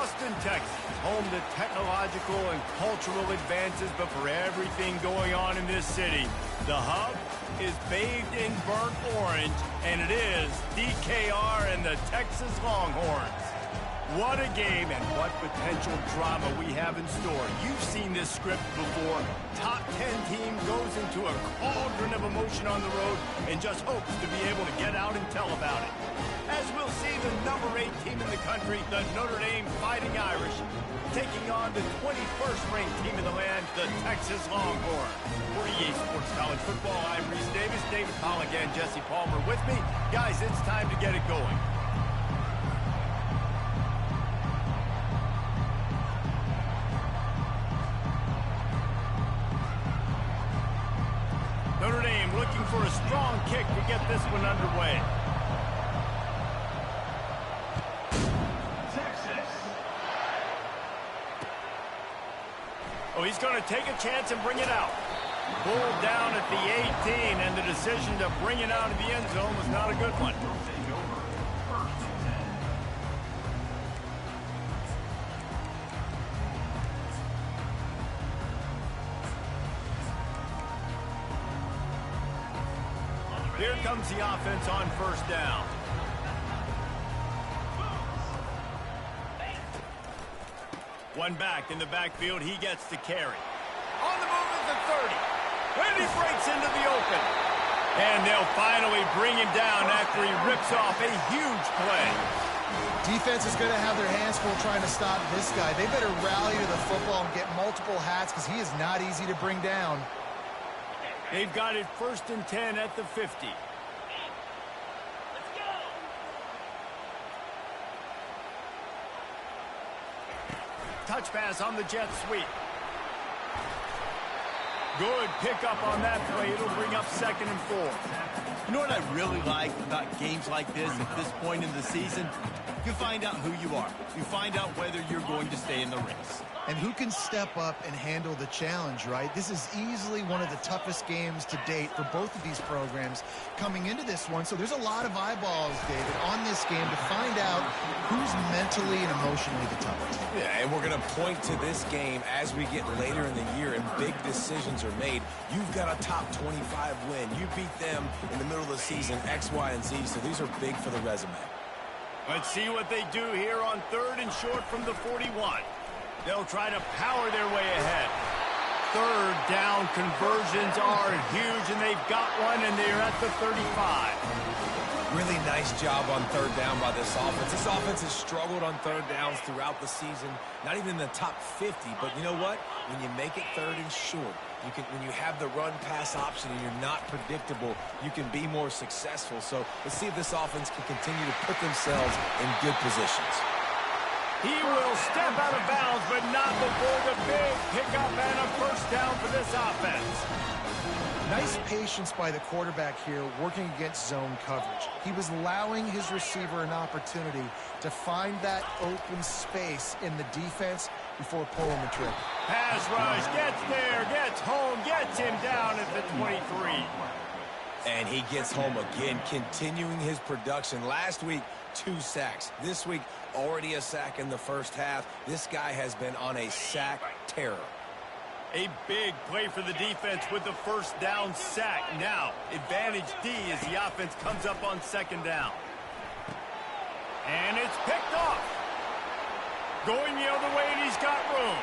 Austin, Texas, home to technological and cultural advances, but for everything going on in this city, the hub is bathed in burnt orange, and it is DKR and the Texas Longhorns. What a game and what potential drama we have in store. You've seen this script before. Top 10 team goes into a cauldron of emotion on the road and just hopes to be able to get out and tell about it. As we'll see the number 8 team in the country, the Notre Dame Fighting Irish, taking on the 21st ranked team in the land, the Texas Longhorns. For EA Sports College Football, I'm Reese Davis, David Pollock, and Jesse Palmer with me. Guys, it's time to get it going. Notre Dame looking for a strong kick to get this one underway. Texas. Oh, he's going to take a chance and bring it out. Pulled down at the 18, and the decision to bring it out of the end zone was not a good one. Here comes the offense on first down. One back in the backfield. He gets the carry. On the move at the 30. And he breaks into the open. And they'll finally bring him down after he rips off a huge play. Defense is going to have their hands full trying to stop this guy. They better rally to the football and get multiple hats because he is not easy to bring down. They've got it 1st and 10 at the 50. Touch pass on the jet sweep. Good pickup on that play. It'll bring up 2nd and 4. You know what I really like about games like this at this point in the season? You find out who you are. You find out whether you're going to stay in the race. And who can step up and handle the challenge, right? This is easily one of the toughest games to date for both of these programs coming into this one. So there's a lot of eyeballs, David, on this game to find out who's mentally and emotionally the toughest. Yeah, and we're going to point to this game as we get later in the year and big decisions are made. You've got a top 25 win. You beat them in the middle of the season, X, Y, and Z. So these are big for the resume. Let's see what they do here on 3rd and short from the 41. They'll try to power their way ahead. 3rd down conversions are huge, and they've got one, and they're at the 35. Really nice job on 3rd down by this offense. This offense has struggled on 3rd downs throughout the season. Not even in the top 50, but you know what? When you make it 3rd and short, when you have the run-pass option and you're not predictable, you can be more successful. So let's see if this offense can continue to put themselves in good positions. He will step out of bounds, but not before the big pickup and a 1st down for this offense. Nice patience by the quarterback here working against zone coverage. He was allowing his receiver an opportunity to find that open space in the defense before pulling the trigger. Pass rush, gets there, gets home, gets him down at the 23. And he gets home again, continuing his production. Last week, 2 sacks. This week, already a sack in the first half. This guy has been on a sack terror. A big play for the defense with the 1st down sack. Now, advantage D as the offense comes up on 2nd down. And it's picked off. Going the other way, and he's got room.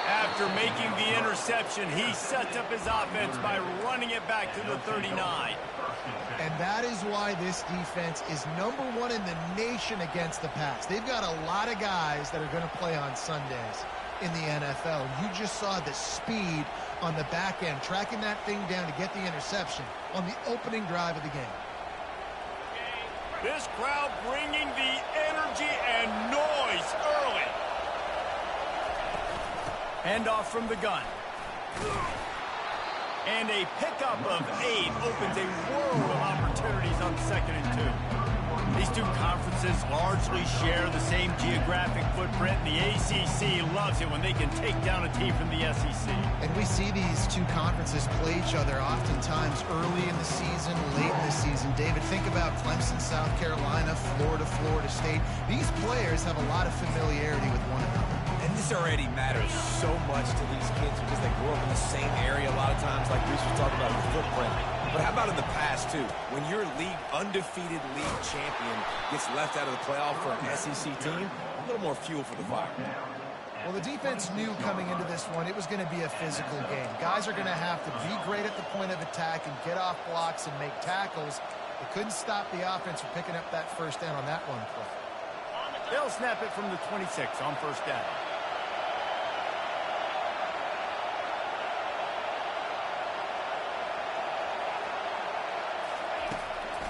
After making the interception, he sets up his offense by running it back to the 39. And that is why this defense is #1 in the nation against the pass. They've got a lot of guys that are going to play on Sundays in the NFL. You just saw the speed on the back end, tracking that thing down to get the interception on the opening drive of the game. This crowd bringing the energy and noise early. Handoff from the gun. And a pickup of 8 opens a world of opportunities on 2nd and 2. He These two conferences largely share the same geographic footprint, and the ACC loves it when they can take down a team from the SEC. And we see these two conferences play each other oftentimes early in the season, late in the season. David, think about Clemson, South Carolina, Florida, Florida State. These players have a lot of familiarity with one another. And this already matters so much to these kids because they grew up in the same area a lot of times, like Reese was talking about the footprint. But how about in the past, too? When your undefeated league champion gets left out of the playoff for an SEC team, a little more fuel for the fire. Well, the defense knew coming into this one it was going to be a physical game. Guys are going to have to be great at the point of attack and get off blocks and make tackles. They couldn't stop the offense from picking up that first down on that one play. They'll snap it from the 26 on first down.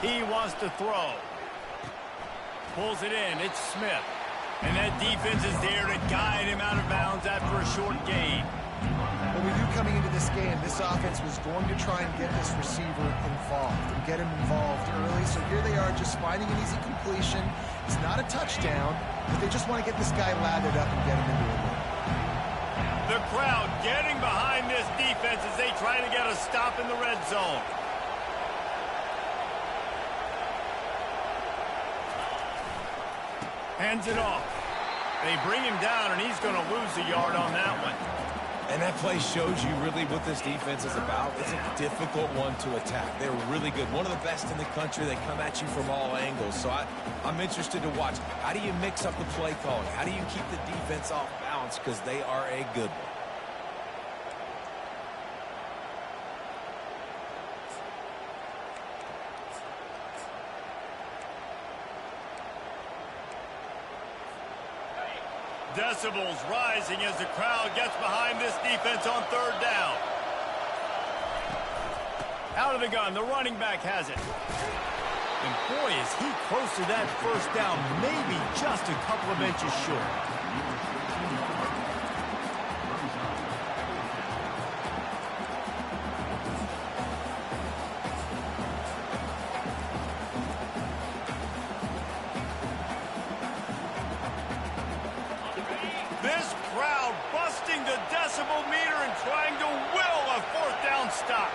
He wants to throw. Pulls it in. It's Smith. And that defense is there to guide him out of bounds after a short gain. Well, we knew coming into this game, this offense was going to try and get this receiver involved and get him involved early. So here they are just finding an easy completion. It's not a touchdown, but they just want to get this guy lathered up and get him into a win. The crowd getting behind this defense as they try to get a stop in the red zone. Hands it off. They bring him down, and he's going to lose a yard on that one. And that play shows you really what this defense is about. It's a difficult one to attack. They're really good. One of the best in the country. They come at you from all angles. So I'm interested to watch. How do you mix up the play calling? How do you keep the defense off balance? Because they are a good one. Decibels rising as the crowd gets behind this defense on third down. Out of the gun, the running back has it. And boy, is he close to that first down, maybe just a couple of inches short. This crowd busting the decibel meter and trying to will a fourth down stop.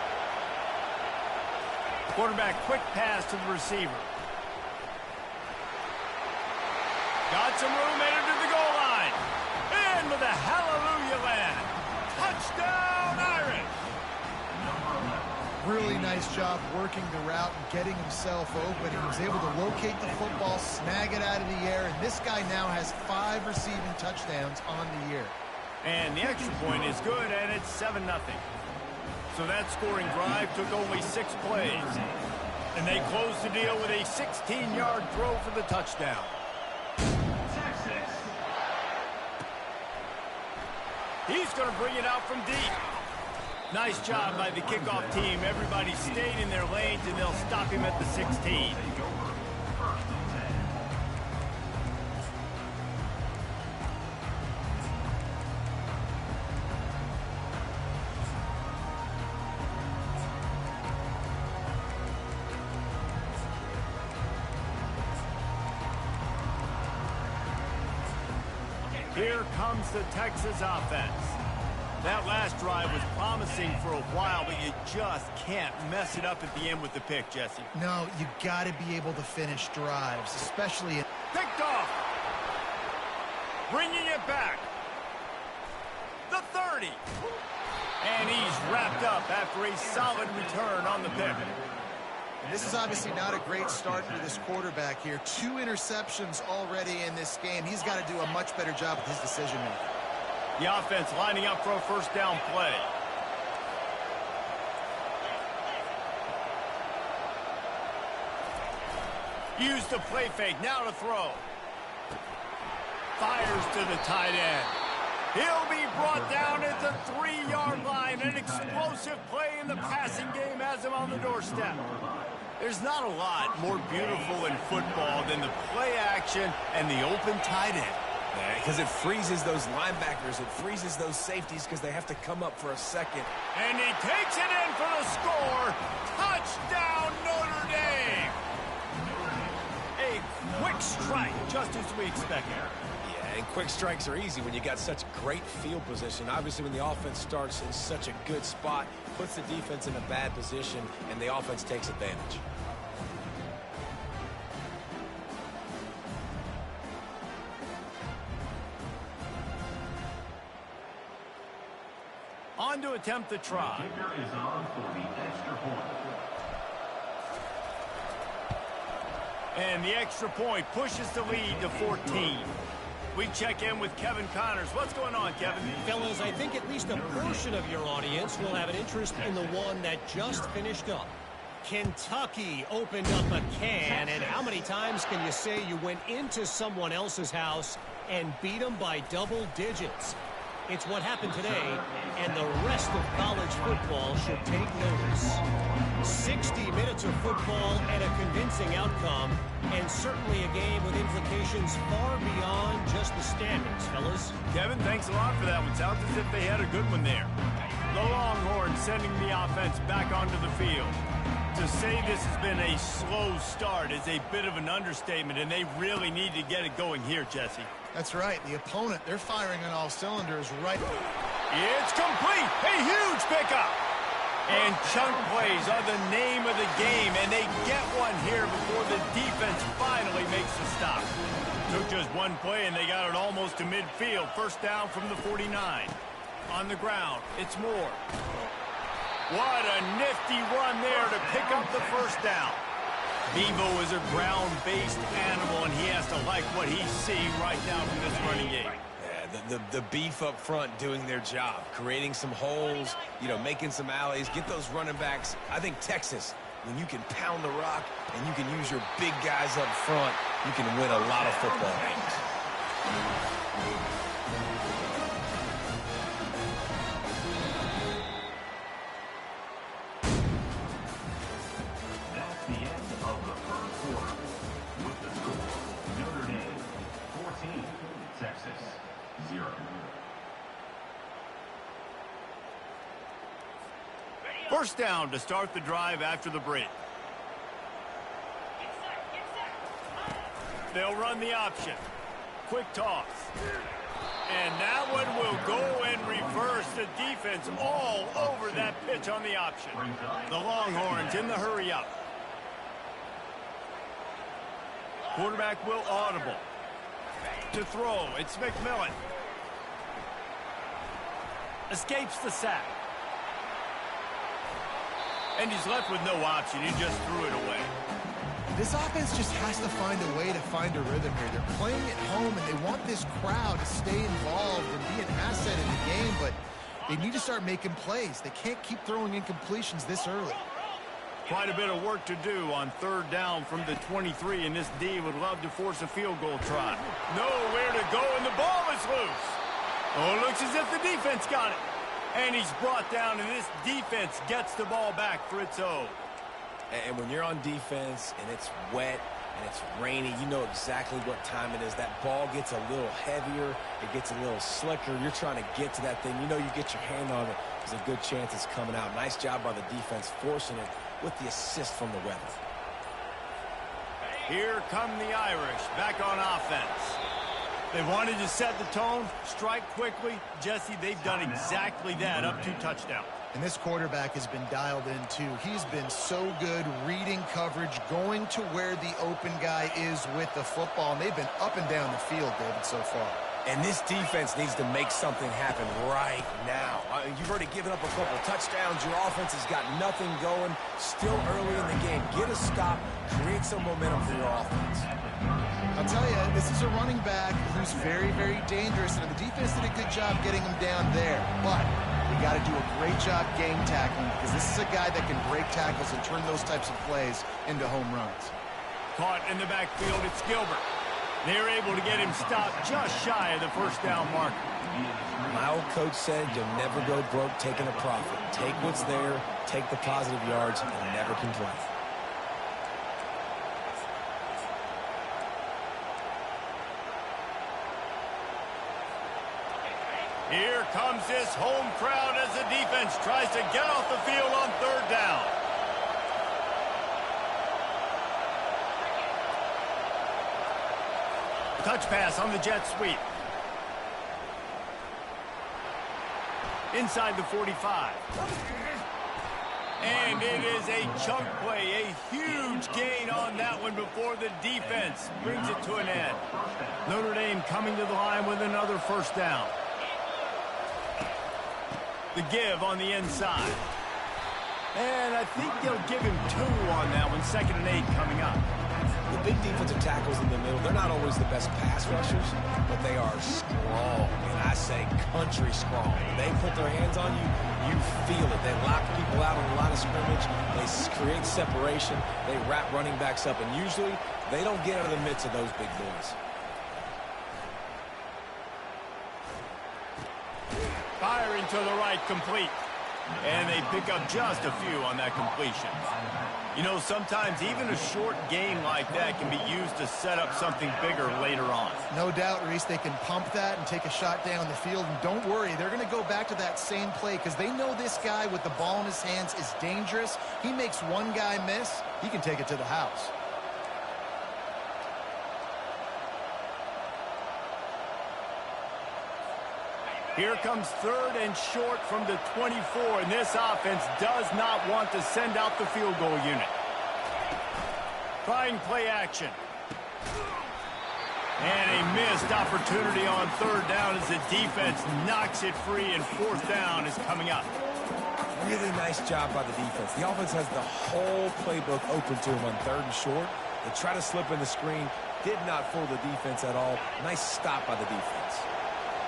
Quarterback quick pass to the receiver. Got some room, headed to the goal line. In with a hallelujah land. Touchdown Irish. Really nice job working the route and getting himself open. He was able to locate the football, snag it out of the air, and this guy now has 5 receiving touchdowns on the year. And the extra point is good, and it's 7-0. So that scoring drive took only 6 plays. And they closed the deal with a 16-yard throw for the touchdown. He's going to bring it out from deep. Nice job by the kickoff team. Everybody stayed in their lanes, and they'll stop him at the 16. Here comes the Texas offense. That last drive was promising for a while, but you just can't mess it up at the end with the pick, Jesse. No, you got to be able to finish drives, especially in... Picked off. Bringing it back. The 30. And he's wrapped up after a solid return on the pick. And this is obviously not a great start for this quarterback here. 2 interceptions already in this game. He's got to do a much better job with his decision-making. The offense lining up for a first down play. Use the play fake, now to throw. Fires to the tight end. He'll be brought down at the 3-yard line. An explosive play in the passing game has him on the doorstep. There's not a lot more beautiful in football than the play action and the open tight end. Yeah, because it freezes those linebackers. It freezes those safeties because they have to come up for a second. And he takes it in for the score. Touchdown, Notre Dame. A quick strike, just as we expected. Yeah, and quick strikes are easy when you got such great field position. Obviously, when the offense starts in such a good spot, puts the defense in a bad position, and the offense takes advantage. On to attempt the try. Kicker is on for the extra point. And the extra point pushes the lead to 14. We check in with Kevin Connors. What's going on, Kevin? Fellas, I think at least a portion of your audience will have an interest in the one that just finished up. Kentucky opened up a can, and how many times can you say you went into someone else's house and beat them by double digits? It's what happened today, and the rest of college football should take notice. 60 minutes of football and a convincing outcome, and certainly a game with implications far beyond just the standings, fellas. Kevin, thanks a lot for that one. Sounds as if they had a good one there. The Longhorns sending the offense back onto the field. To say this has been a slow start is a bit of an understatement, and they really need to get it going here, Jesse. That's right. The opponent, they're firing on all cylinders right. It's complete. A huge pickup. And chunk plays are the name of the game, and they get one here before the defense finally makes the stop. Took just one play, and they got it almost to midfield. First down from the 49. On the ground, it's Moore. What a nifty run there to pick up the first down. Bevo is a ground-based animal, and he has to like what he sees right now from this running game. Yeah, the beef up front doing their job, creating some holes, making some alleys, get those running backs. I think Texas, when you can pound the rock and you can use your big guys up front, you can win a lot of football games. First down to start the drive after the break. They'll run the option. Quick toss. And that one will go and reverse. The defense all over that pitch on the option. The Longhorns in the hurry up. Quarterback will audible. To throw, it's McMillan. Escapes the sack. And he's left with no option. He just threw it away. This offense just has to find a way to find a rhythm here. They're playing at home, and they want this crowd to stay involved and be an asset in the game, but they need to start making plays. They can't keep throwing incompletions this early. Quite a bit of work to do on third down from the 23, and this D would love to force a field goal try. Nowhere to go, and the ball is loose. Oh, it looks as if the defense got it. And he's brought down, and this defense gets the ball back for its own. And when you're on defense and it's wet and it's rainy, you know exactly what time it is. That ball gets a little heavier. It gets a little slicker. You're trying to get to that thing. You know you get your hand on it. There's a good chance it's coming out. Nice job by the defense forcing it with the assist from the weather. Here come the Irish back on offense. They wanted to set the tone, strike quickly. Jesse, they've done exactly that, up 2 touchdowns. And this quarterback has been dialed in, too. He's been so good reading coverage, going to where the open guy is with the football. And they've been up and down the field, David, so far. And this defense needs to make something happen right now. You've already given up a couple touchdowns. Your offense has got nothing going. Still early in the game. Get a stop. Create some momentum for your offense. I'll tell you, this is a running back who's very, very dangerous, and the defense did a good job getting him down there. But we got to do a great job game tackling, because this is a guy that can break tackles and turn those types of plays into home runs. Caught in the backfield, it's Gilbert. They're able to get him stopped just shy of the first down marker. My old coach said you'll never go broke taking a profit. Take what's there, take the positive yards, and never complain. Here comes this home crowd as the defense tries to get off the field on third down. Touch pass on the jet sweep. Inside the 45. And it is a chunk play, a huge gain on that one before the defense brings it to an end. Notre Dame coming to the line with another first down. The give on the inside. And I think they'll give him 2 on that one. 2nd and 8 coming up. The big defensive tackles in the middle, they're not always the best pass rushers, but they are strong, and I say country strong. When they put their hands on you, you feel it. They lock people out on a lot of scrimmage. They create separation. They wrap running backs up, and usually they don't get out of the midst of those big boys. Firing to the right, complete. And they pick up just a few on that completion. You know, sometimes even a short gain like that can be used to set up something bigger later on. No doubt, Reese, they can pump that and take a shot down the field. And don't worry, they're going to go back to that same play because they know this guy with the ball in his hands is dangerous. He makes one guy miss, he can take it to the house. Here comes 3rd and short from the 24, and this offense does not want to send out the field goal unit. Trying play action. And a missed opportunity on 3rd down as the defense knocks it free, and 4th down is coming up. Really nice job by the defense. The offense has the whole playbook open to him on 3rd and short. They try to slip in the screen, did not fool the defense at all. Nice stop by the defense.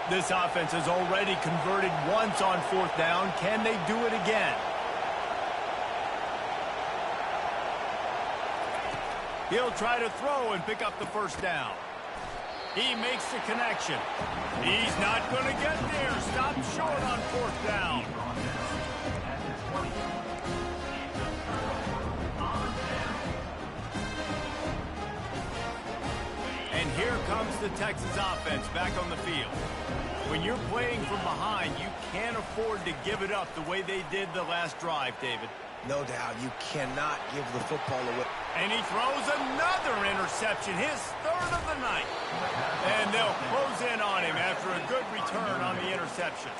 This offense has already converted once on 4th down. Can they do it again? He'll try to throw and pick up the first down. He makes the connection. He's not going to get there. Stop short on 4th down. And here comes the Texas offense back on the field. When you're playing from behind, you can't afford to give it up the way they did the last drive, David. No doubt, you cannot give the football away. And he throws another interception, his 3rd of the night. And they'll close in on him after a good return on the interception.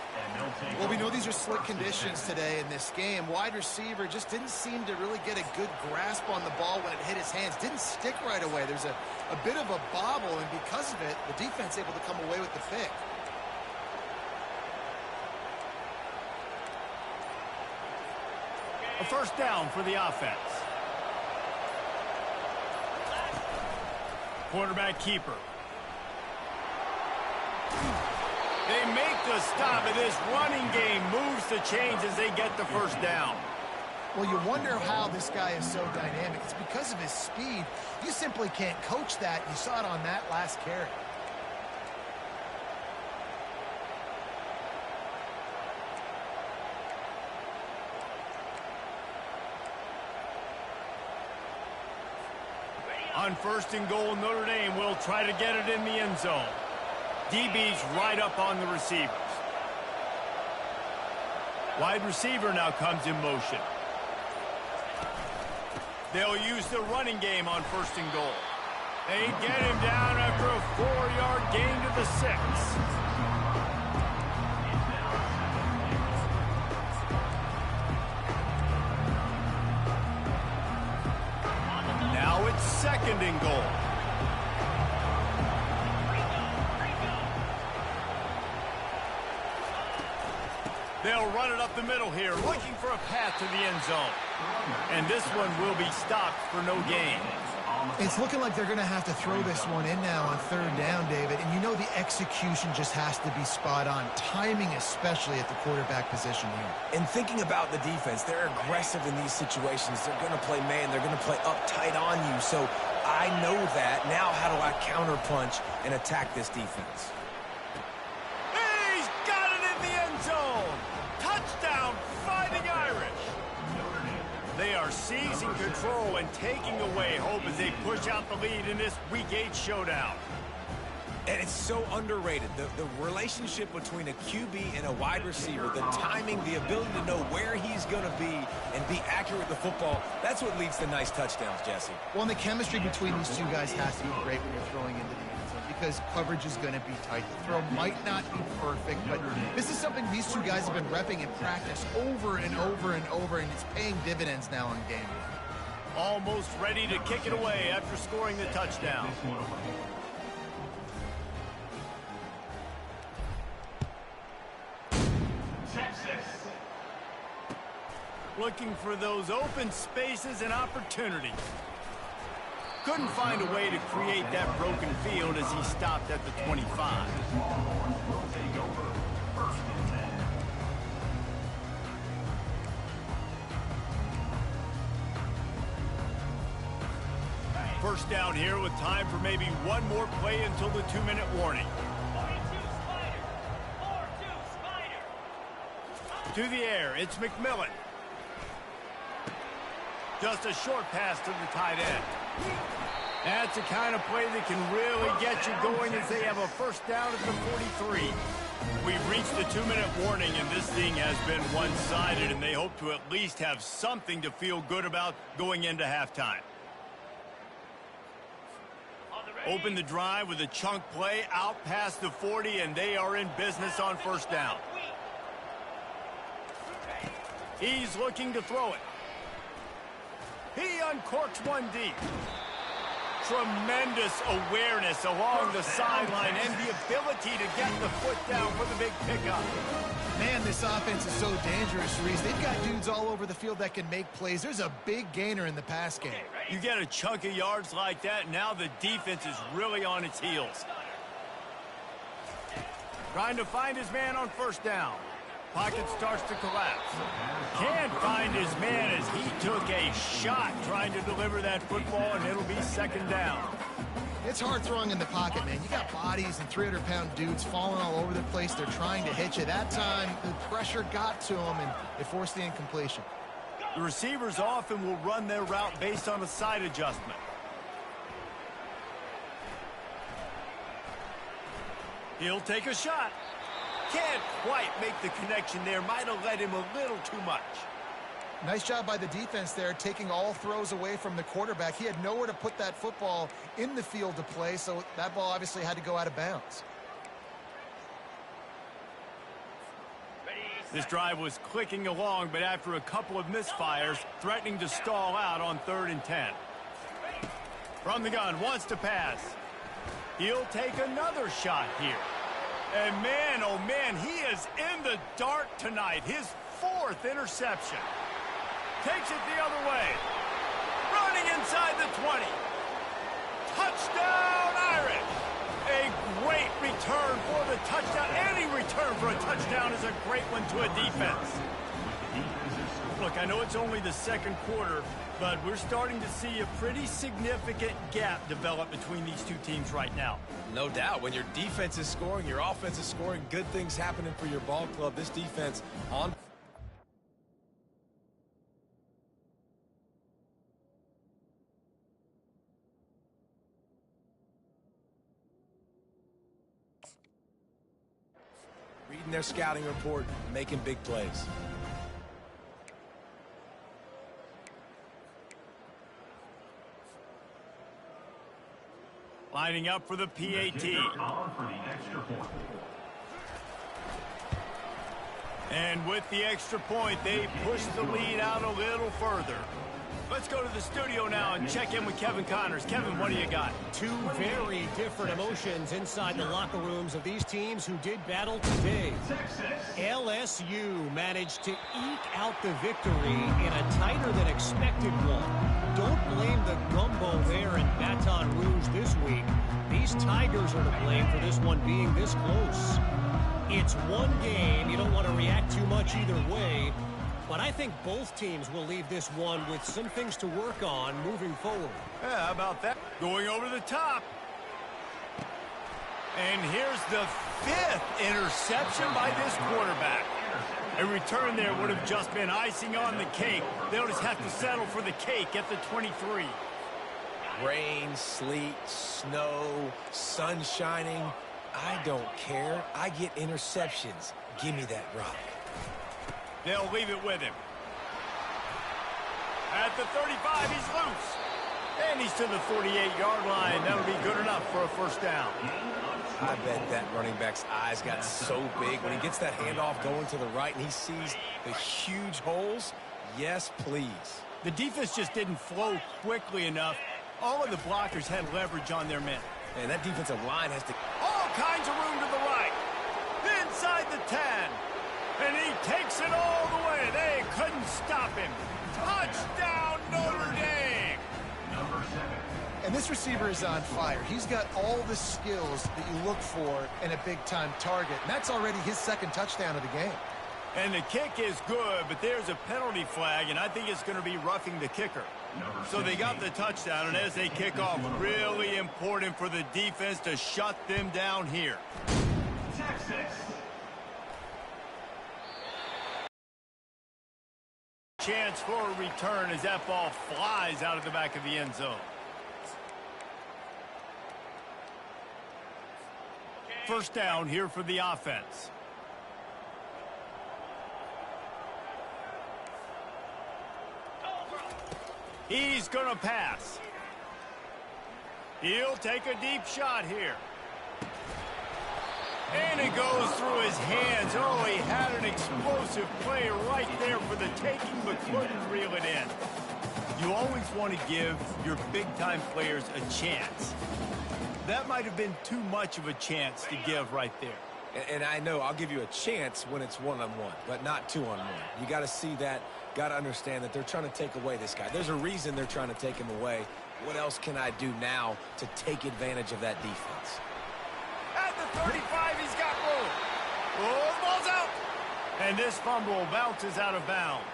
Well, we know these are slick conditions today in this game. Wide receiver just didn't seem to really get a good grasp on the ball when it hit his hands. Didn't stick right away. There's a bit of a bobble, and because of it, the defense able to come away with the pick. A first down for the offense. Quarterback keeper. They make the stop, and this running game moves the chains as they get the first down. Well, you wonder how this guy is so dynamic. It's because of his speed. You simply can't coach that. You saw it on that last carry. On 1st and goal, Notre Dame will try to get it in the end zone. DB's right up on the receivers. Wide receiver now comes in motion. They'll use the running game on 1st and goal. They get him down after a 4-yard gain to the 6. Now it's 2nd and goal. They'll run it up the middle here, looking for a path to the end zone. And this one will be stopped for no gain. It's looking like they're going to have to throw this one in now on 3rd down, David. And you know the execution just has to be spot on. Timing especially at the quarterback position here. And thinking about the defense, they're aggressive in these situations. They're going to play man. They're going to play up tight on you. So I know that. Now how do I counterpunch and attack this defense? He's got it in the end zone. Touchdown, Fighting Irish. They are seizing control and taking away hope as they push out the lead in this Week 8 showdown. And it's so underrated. The relationship between a QB and a wide receiver, the timing, the ability to know where he's going to be and be accurate with the football, that's what leads to nice touchdowns, Jesse. Well, and the chemistry between these two guys has to be great when you're throwing into the end zone. because coverage is going to be tight. The throw might not be perfect, but this is something these two guys have been repping in practice over and over and over, and it's paying dividends now on game day. Almost ready to kick it away after scoring the touchdown. Looking for those open spaces and opportunities. Couldn't find a way to create that broken field as he stopped at the 25. First down here with time for maybe one more play until the 2-minute warning. To the air, it's McMillan. Just a short pass to the tight end. That's the kind of play that can really get you going as they have a first down at the 43. We've reached the 2-minute warning, and this thing has been one-sided, and they hope to at least have something to feel good about going into halftime. Open the drive with a chunk play out past the 40, and they are in business on first down. He's looking to throw it. He uncorks one deep. Tremendous awareness along the sideline and the ability to get the foot down for the big pickup. Man, this offense is so dangerous, Reese. They've got dudes all over the field that can make plays. There's a big gainer in the pass game. You get a chunk of yards like that, now the defense is really on its heels. Trying to find his man on first down. Pocket starts to collapse. Can't find his man as he took a shot trying to deliver that football, and it'll be second down. It's hard throwing in the pocket, man. You got bodies and 300-pound dudes falling all over the place. They're trying to hit you. That time, the pressure got to him, and it forced the incompletion. The receivers often will run their route based on a side adjustment. He'll take a shot. Can't quite make the connection there. Might have led him a little too much. Nice job by the defense there, taking all throws away from the quarterback. He had nowhere to put that football in the field to play, so that ball obviously had to go out of bounds. This drive was clicking along, but after a couple of misfires, threatening to stall out on 3rd and 10. From the gun, wants to pass. He'll take another shot here. And man, oh man, he is in the dark tonight. His 4th interception. Takes it the other way. Running inside the 20. Touchdown, Irish. A great return for the touchdown. Any return for a touchdown is a great one to a defense. Look, I know it's only the second quarter, but we're starting to see a pretty significant gap develop between these two teams right now. No doubt. When your defense is scoring, your offense is scoring, good things happening for your ball club. This defense on... reading their scouting report, making big plays. Lining up for the PAT. And with the extra point, they push the lead out a little further. Let's go to the studio now and check in with Kevin Connors. Kevin, what do you got? Two very different emotions inside the locker rooms of these teams who did battle today. LSU managed to eke out the victory in a tighter than expected one. Don't blame the gumbo there in Baton Rouge this week. These Tigers are to blame for this one being this close. It's one game. You don't want to react too much either way. But I think both teams will leave this one with some things to work on moving forward. Yeah, how about that? Going over the top. And here's the 5th interception by this quarterback. A return there would have just been icing on the cake. They'll just have to settle for the cake at the 23. Rain, sleet, snow, sun shining. I don't care. I get interceptions. Give me that rock. They'll leave it with him. At the 35, he's loose. And he's to the 48-yard line. That'll be good enough for a first down. I bet that running back's eyes got so big when he gets that handoff going to the right and he sees the huge holes. Yes, please. The defense just didn't flow quickly enough. All of the blockers had leverage on their men. And that defensive line has to... All kinds of room to the right. Inside the 10. And he takes it all the way. They couldn't stop him. Touchdown, Notre Dame. And this receiver is on fire. He's got all the skills that you look for in a big-time target. And that's already his second touchdown of the game. And the kick is good, but there's a penalty flag, and I think it's going to be roughing the kicker. So they got the touchdown, and as they kick off, really important for the defense to shut them down here. Texas. Chance for a return as that ball flies out of the back of the end zone. First down here for the offense. He's going to pass. He'll take a deep shot here. And it goes through his hands. Oh, he had an explosive play right there for the taking, but couldn't reel it in. You always want to give your big-time players a chance. That might have been too much of a chance to give right there. And I know I'll give you a chance when it's one-on-one, but not two-on-one. You got to see that, got to understand that they're trying to take away this guy. There's a reason they're trying to take him away. What else can I do now to take advantage of that defense? At the 35, he's got room. Oh, the ball's out. And this fumble bounces out of bounds.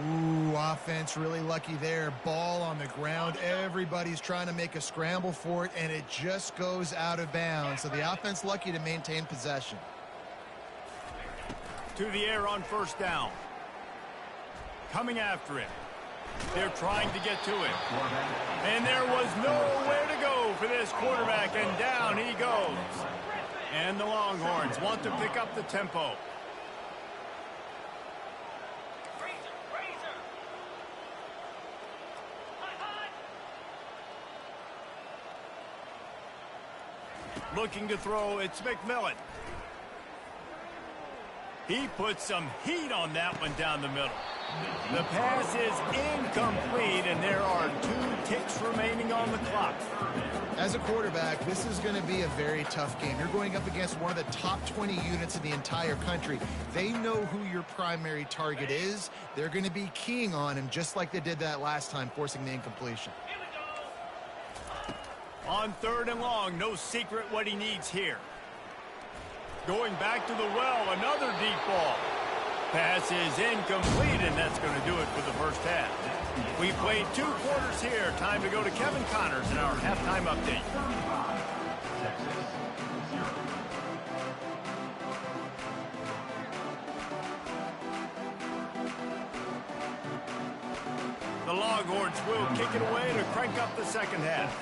Ooh, offense really lucky there. Ball on the ground. Everybody's trying to make a scramble for it, and it just goes out of bounds. So the offense lucky to maintain possession. To the air on first down. Coming after him. They're trying to get to it. And there was nowhere to go for this quarterback, and down he goes. And the Longhorns want to pick up the tempo. Looking to throw, it's McMillan. He puts some heat on that one down the middle. The pass is incomplete, and there are 2 ticks remaining on the clock. As a quarterback, this is going to be a very tough game. You're going up against one of the top 20 units in the entire country. They know who your primary target is. They're going to be keying on him just like they did that last time, forcing the incompletion. On 3rd and long, no secret what he needs here. Going back to the well, another deep ball. Pass is incomplete, and that's going to do it for the first half. We played 2 quarters here. Time to go to Kevin Connors in our halftime update. The Longhorns will kick it away to crank up the second half.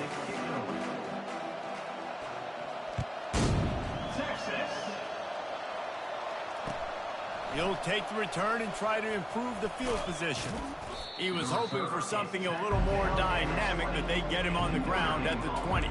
He'll take the return and try to improve the field position. He was hoping for something a little more dynamic, but they get him on the ground at the 20.